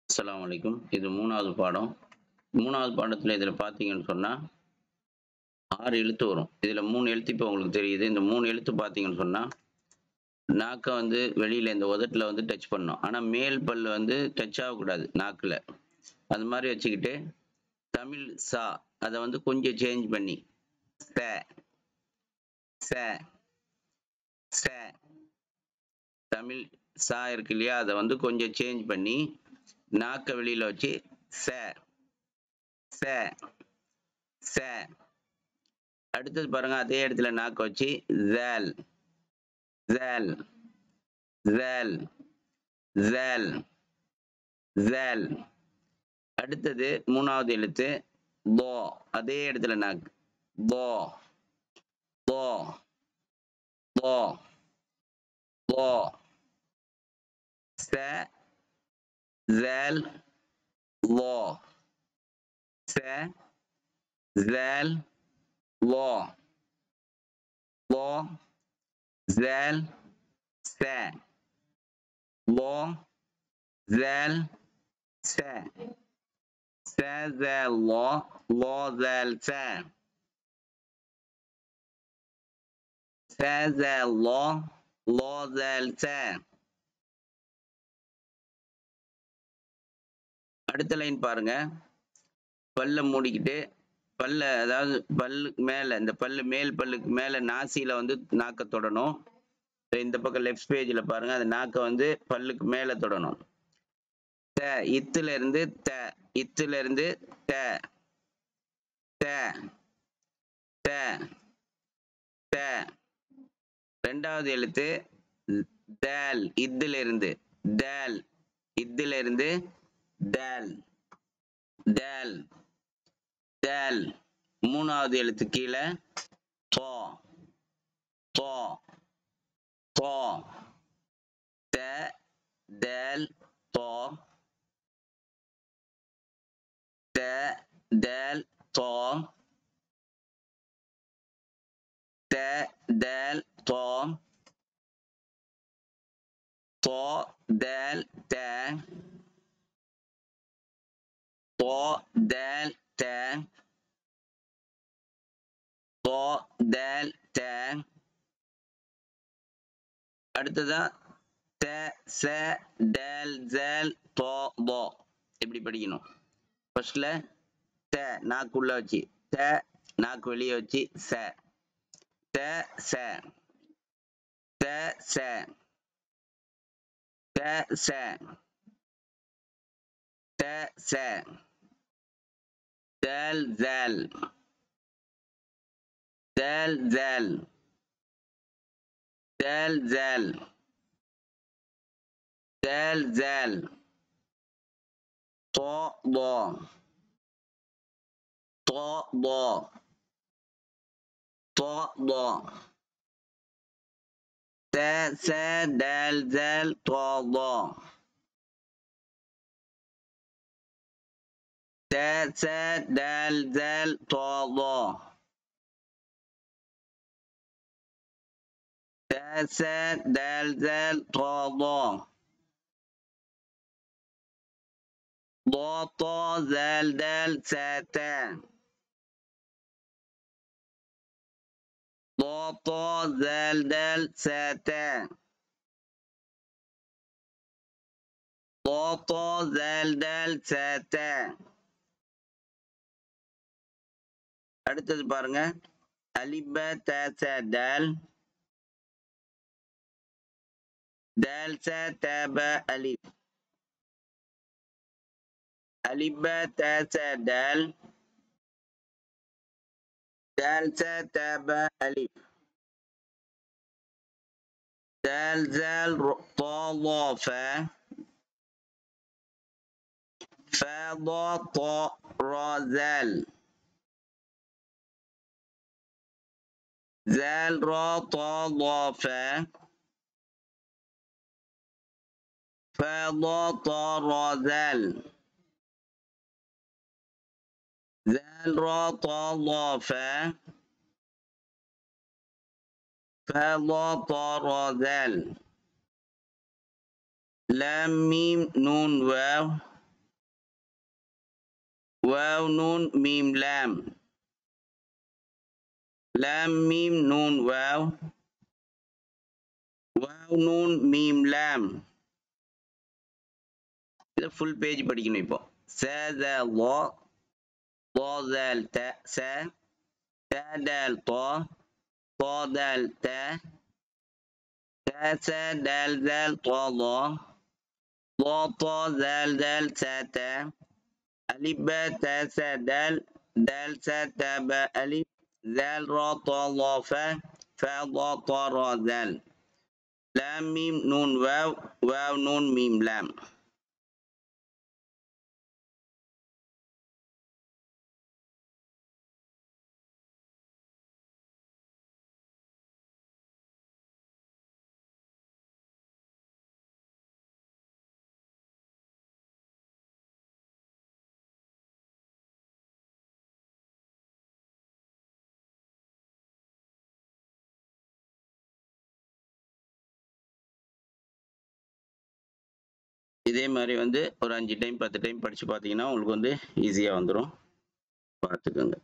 அஸ்ஸலாமு அலைக்கும். இது 3வது பாடம். 3வது பாடத்துல இதுல பார்த்தீங்கன்னு சொன்னா, 6 எழுத்து வரும். இதுல 3 எழுத்து இப்ப உங்களுக்கு தெரியுது. இந்த 3 எழுத்து பார்த்தீங்கன்னு சொன்னா, நாக்க வெளியில இந்த உதட்டுல டச் பண்ணணும். ஆனா மேல் பல்லு டச் ஆகக்கூடாது நாக்குல. அது மாரி வச்சுக்கிட்டு, தமிழ் ச அத கொஞ்சம் சேஞ்ச் பண்ணி, ச, ச, ச. தமிழ் ச இருக்கு இல்லையா? அத கொஞ்சம் சேஞ்ச் பண்ணி, நாக்க வெளியில வச்சு ச, ச, ச. அடுத்தது பாருங்க, அதே இடத்துல நாக்க வச்சு ஸால், ஸால், ஸால், ஸால், ஸால். அடுத்தது 3வது எழுத்து போ. அதே இடத்துல நாக்கு. போ, போ, போ, போ. ச, ஸால், லோ. ச, ஸால், லோ. லோ, ஸால், ச. லோ, ஸால், ச. ச, ஸால், லோ. லோ, ஸால், ச. ச, ஸால், லோ. லோ, ஸால், ச. அடுத்த லைன் பாருங்க. பல்ல மூடிக்கிட்டு, அதாவது பல்லுக்கு மேல, இந்த மேல் பல்லுக்கு மேல நாசியில நாக்க தொடணும். இந்த பக்கம் லெஃப்ட் பேஜ்ல பாருங்க, அந்த நாக்க பல்லுக்கு மேல தொடணும். த, இத்துல இருந்து த, இத்துல இருந்து த, த, த, த. 2வது எழுத்து தால், இதுல இருந்து தால், இதுல இருந்து தால், தால், தால். 3வது எழுத்து கீழே தோ, தோ, தோ. த, தால், தோ. த, தால், தோ. த, தால், தோ. தோ, தால், த. தோ, தால், த. தோ, தால், த. அடுத்ததா த, ச, டேல், ஜேல், தோ, தோ. இப்படி படிக்கணும். ஃபர்ஸ்ட்ல த, நாக்கு உள்ள வச்சு த, நாக்கு வெளியே வச்சு ச. த, ச. த, ச. த, ச. த, ச. டேல், ஜேல். டேல், ஜேல். டேல், ஜேல். டேல், ஜேல். தோ, தோ. தோ, தோ. தோ, தோ. த, ச, டேல், ஜேல், தோ, தோ. த, ச, டேல், ஜேல், தோ, தோ. த, ச, டேல், ஜேல், தோ, தோ. ض، ط، ذال، دال، ث، ث. ض، ط، ذال، دال، ث، ث. ض، ط، ذال، دال، ث، ث. அடுத்தது பாருங்க, அலிப், ப, த, ச, தால். தால், ச, த, ப, அலிப். அலிப், ப, த, ச, தால். தால், ச, த, ப, அலிப். دال، زال، ط، ظ، ف. ف، ض، ط، ر، زال. زال، ر، ط، ظ، ف. ف، ض، ط، ر، زال. زال، ر، ط، ظ، ف. ف، ض، ط، ر، زال. لام، ميم، نون، واو. வாவ் நூன் மீம் லாம். லாம் meme noon wow. Wow noon meme லாம். இதை ஃபுல் பேஜ் படிக்கணும். இப்போ ச த லா லா தல் த ச த தல் தா தா தல் த த ச தல் தல் தா லா லா தா தல் தல் ச த அலிப் ப த ச தல் دال س ت ب ألف ذال را طا ظا فا فا ضا طا را ذال لام ميم نون واو واو نون ميم لام. இதே மாதிரி வந்து ஒரு 5 டைம் 10 டைம் படிச்சு பார்த்தீங்கன்னா உங்களுக்கு வந்து ஈஸியா வந்துரும். பார்த்துக்கோங்க.